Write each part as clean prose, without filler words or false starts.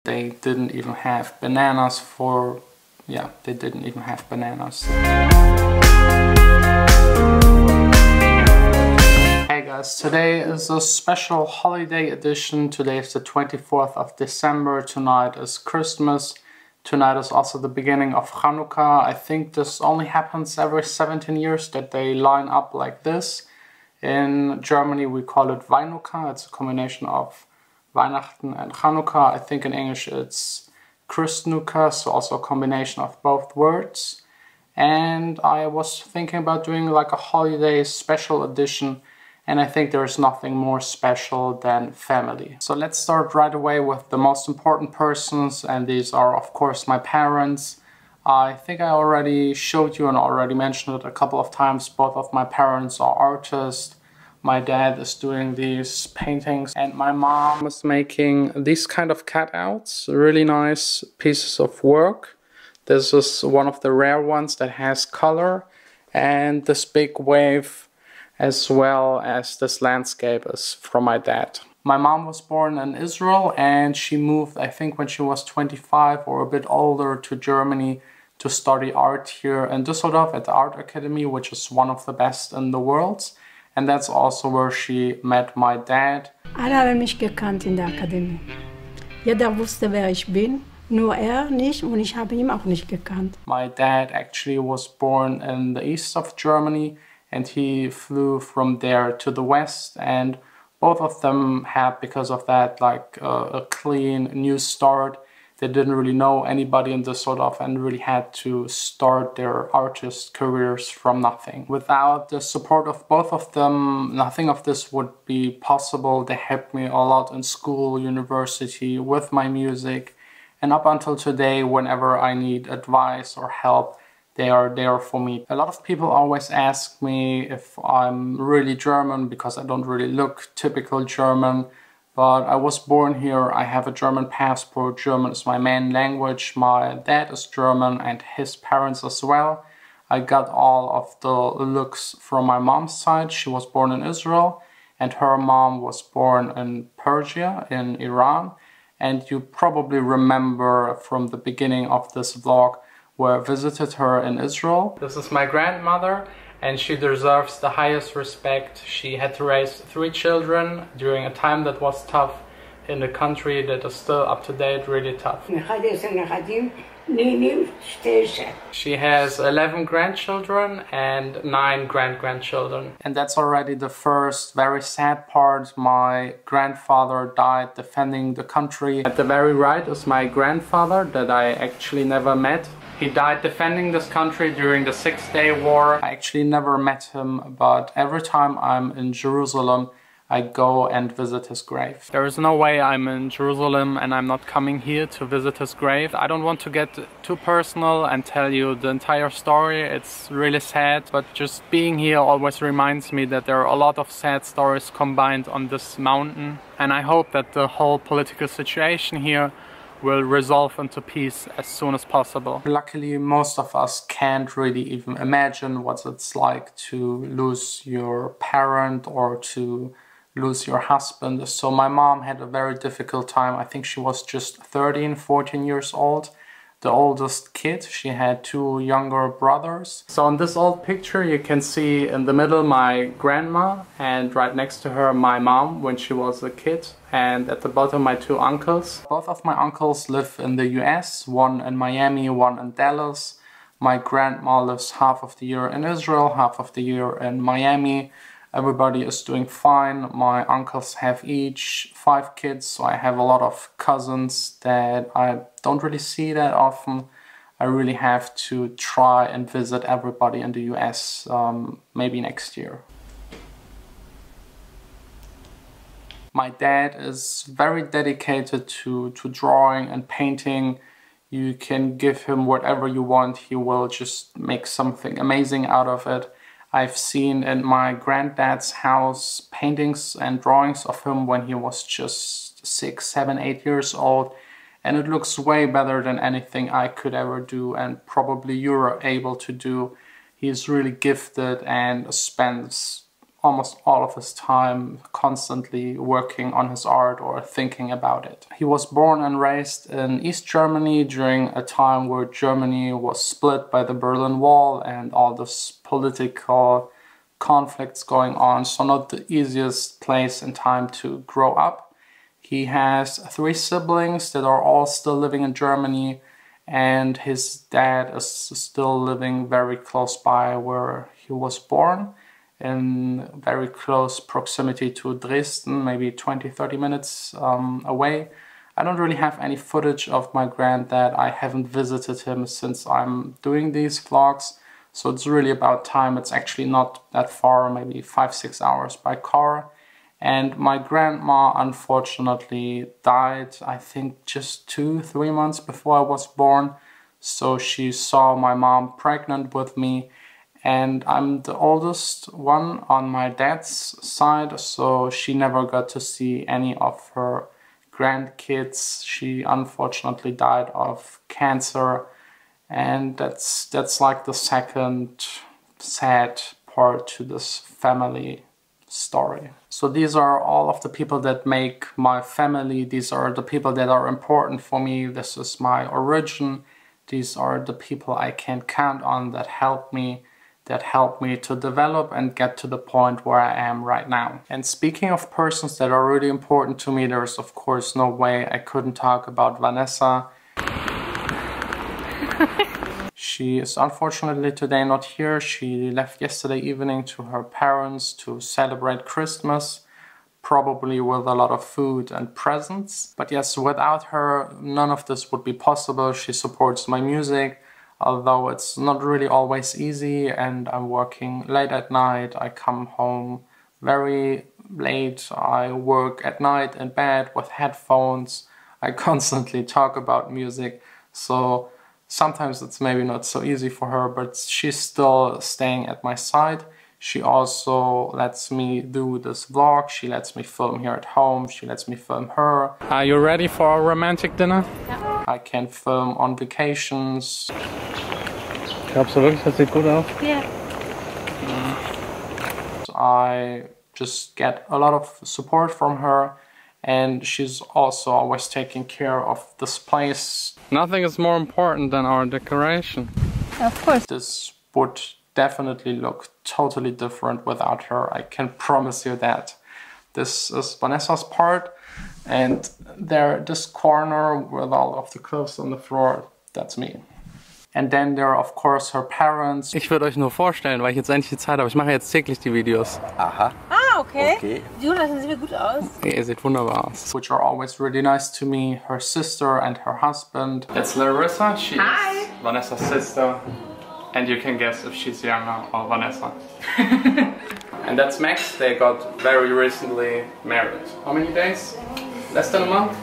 they didn't even have bananas for, yeah, they didn't even have bananas. Hey guys, today is a special holiday edition. Today is the 24th of December. Tonight is Christmas. Tonight is also the beginning of Hanukkah. I think this only happens every 17 years that they line up like this. In Germany we call it Weinukkah. It's a combination of Weihnachten and Hanukkah. I think in English it's Christnukkah, so also a combination of both words. And I was thinking about doing like a holiday special edition, and I think there's nothing more special than family. So let's start right away with the most important persons, and these are of course my parents. I think I already showed you and already mentioned it a couple of times. Both of my parents are artists. My dad is doing these paintings and my mom is making these kind of cutouts, really nice pieces of work. This is one of the rare ones that has color, and this big wave as well as this landscape is from my dad. My mom was born in Israel and she moved, I think when she was 25 or a bit older, to Germany to study art here in Düsseldorf at the Art Academy, which is one of the best in the world. And that's also where she met my dad. Alle haben mich gekannt in der Akademie. Jeder wusste, wer ich bin, nur er nicht, und ich habe ihn auch nicht gekannt. My dad actually was born in the east of Germany, and he flew from there to the west, and both of them had, because of that, like a clean new start. They didn't really know anybody in Düsseldorf and really had to start their artist careers from nothing. Without the support of both of them, nothing of this would be possible. They helped me a lot in school, university, with my music, and up until today, whenever I need advice or help, they are there for me. A lot of people always ask me if I'm really German, because I don't really look typical German. But I was born here, I have a German passport, German is my main language, my dad is German and his parents as well. I got all of the looks from my mom's side. She was born in Israel and her mom was born in Persia, in Iran. And you probably remember from the beginning of this vlog where I visited her in Israel. This is my grandmother, and she deserves the highest respect. She had to raise 3 children during a time that was tough in a country that is still up to date, really tough. She has 11 grandchildren and 9 great-grandchildren. And that's already the first very sad part. My grandfather died defending the country. At the very right is my grandfather that I actually never met. He died defending this country during the 6-Day War. I actually never met him, but every time I'm in Jerusalem, I go and visit his grave. There is no way I'm in Jerusalem and I'm not coming here to visit his grave. I don't want to get too personal and tell you the entire story. It's really sad, but just being here always reminds me that there are a lot of sad stories combined on this mountain. And I hope that the whole political situation here will resolve into peace as soon as possible. Luckily, most of us can't really even imagine what it's like to lose your parent or to lose your husband. So my mom had a very difficult time. I think she was just 13, 14 years old. The oldest kid. She had 2 younger brothers. So in this old picture you can see in the middle my grandma, and right next to her my mom when she was a kid, and at the bottom my 2 uncles. Both of my uncles live in the US, one in Miami, one in Dallas. My grandma lives half of the year in Israel, half of the year in Miami. Everybody is doing fine. My uncles have each 5 kids, so I have a lot of cousins that I don't really see that often. I really have to try and visit everybody in the US maybe next year. My dad is very dedicated to drawing and painting. You can give him whatever you want, he will just make something amazing out of it. I've seen in my granddad's house paintings and drawings of him when he was just 6, 7, 8 years old, and it looks way better than anything I could ever do and probably you're able to do. He's really gifted and spends almost all of his time constantly working on his art or thinking about it. He was born and raised in East Germany during a time where Germany was split by the Berlin Wall and all this political conflicts going on, so not the easiest place and time to grow up. He has 3 siblings that are all still living in Germany, and his dad is still living very close by where he was born, in very close proximity to Dresden, maybe 20-30 minutes away. I don't really have any footage of my granddad. I haven't visited him since I'm doing these vlogs, so it's really about time. It's actually not that far, maybe 5-6 hours by car. And my grandma unfortunately died, I think just 2-3 months before I was born. So she saw my mom pregnant with me, and I'm the oldest one on my dad's side, so she never got to see any of her grandkids. She unfortunately died of cancer, and that's like the second sad part to this family story. So these are all of the people that make my family. These are the people that are important for me. This is my origin. These are the people I can count on that help me to develop and get to the point where I am right now. And speaking of persons that are really important to me, there's of course no way I couldn't talk about Vanessa. She is unfortunately today not here. She left yesterday evening to her parents to celebrate Christmas, probably with a lot of food and presents. But yes, without her, none of this would be possible. She supports my music, although it's not really always easy, and I'm working late at night. I come home very late. I work at night in bed with headphones. I constantly talk about music, so sometimes it's maybe not so easy for her, but she's still staying at my side. She also lets me do this vlog. She lets me film here at home. She lets me film her. Are you ready for a romantic dinner? Ja. I can film on vacations. Glaubst du wirklich, das sieht gut aus? Ja. I just get a lot of support from her, and she's also always taking care of this place. Nothing is more important than our decoration. Of course. This would definitely look totally different without her. I can promise you that. This is Vanessa's part, and there, this corner with all of the clothes on the floor, that's me. And then there are of course her parents. Ich würde euch nur vorstellen, weil ich jetzt endlich die Zeit habe. Ich mache jetzt täglich die Videos. Aha. Ah, okay. Okay. Jonas, das sieht mir gut aus. Ihr seht wunderbar aus. Which are always really nice to me. Her sister and her husband. It's Larissa. She is Vanessa's sister. And you can guess if she's younger or Vanessa. And that's Max. They got very recently married. How many days? Less than a month?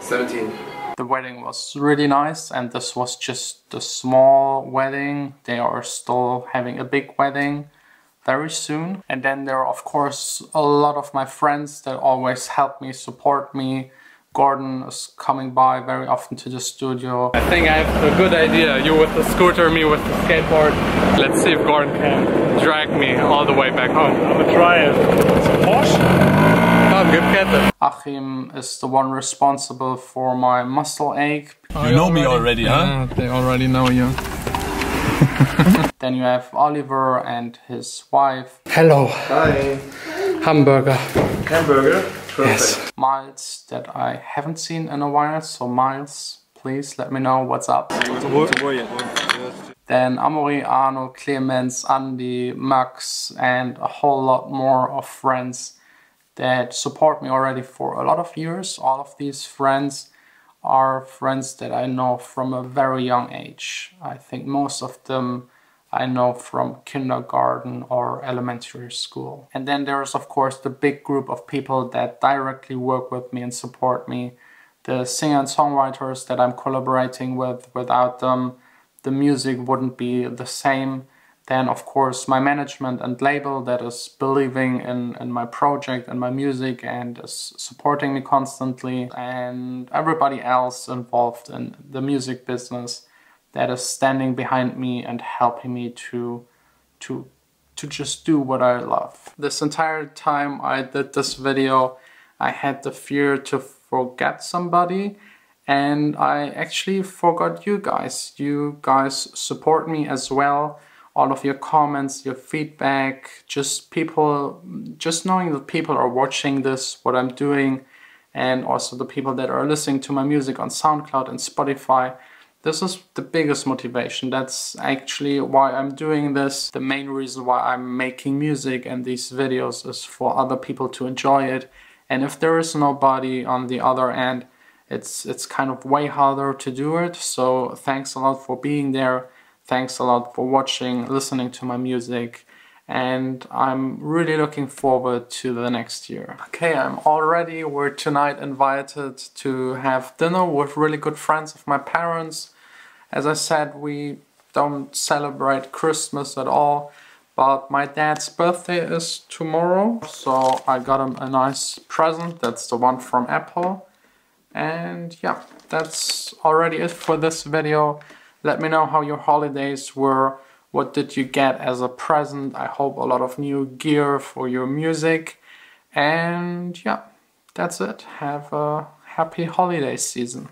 17. The wedding was really nice, and this was just a small wedding. They are still having a big wedding very soon. And then there are of course a lot of my friends that always help me, support me. Gordon is coming by very often to the studio. I think I have a good idea. You with the scooter, me with the skateboard. Let's see if Gordon can drag me all the way back home. I'm gonna try it. It's a Porsche. Achim is the one responsible for my muscle ache. You know me already, huh? Yeah, they already know you. Then you have Oliver and his wife. Hello. Hi. Hamburger. Hamburger? Perfect. Yes. Miles, that I haven't seen in a while, so Miles, please let me know what's up. Then Amaury, Arno, Clemens, Andy, Max, and a whole lot more of friends that support me already for a lot of years. All of these friends are friends that I know from a very young age. I think most of them I know from kindergarten or elementary school. And then there's of course the big group of people that directly work with me and support me. The singer and songwriters that I'm collaborating with. Without them, the music wouldn't be the same. Then of course my management and label that is believing in my project and my music and is supporting me constantly. And everybody else involved in the music business that is standing behind me and helping me to to just do what I love. This entire time I did this video, I had the fear to forget somebody, and I actually forgot you guys. You guys support me as well. All of your comments, your feedback, just knowing that people are watching this, what I'm doing, and also the people that are listening to my music on SoundCloud and Spotify. This is the biggest motivation. That's actually why I'm doing this. The main reason why I'm making music and these videos is for other people to enjoy it. And if there is nobody on the other end, it's kind of way harder to do it. So thanks a lot for being there. Thanks a lot for watching, listening to my music. And I'm really looking forward to the next year. Okay, we're tonight invited to have dinner with really good friends of my parents. As I said, we don't celebrate Christmas at all, but my dad's birthday is tomorrow, so I got him a nice present. That's the one from Apple. And yeah, that's already it for this video. Let me know how your holidays were. What did you get as a present? I hope a lot of new gear for your music. And yeah, that's it. Have a happy holiday season.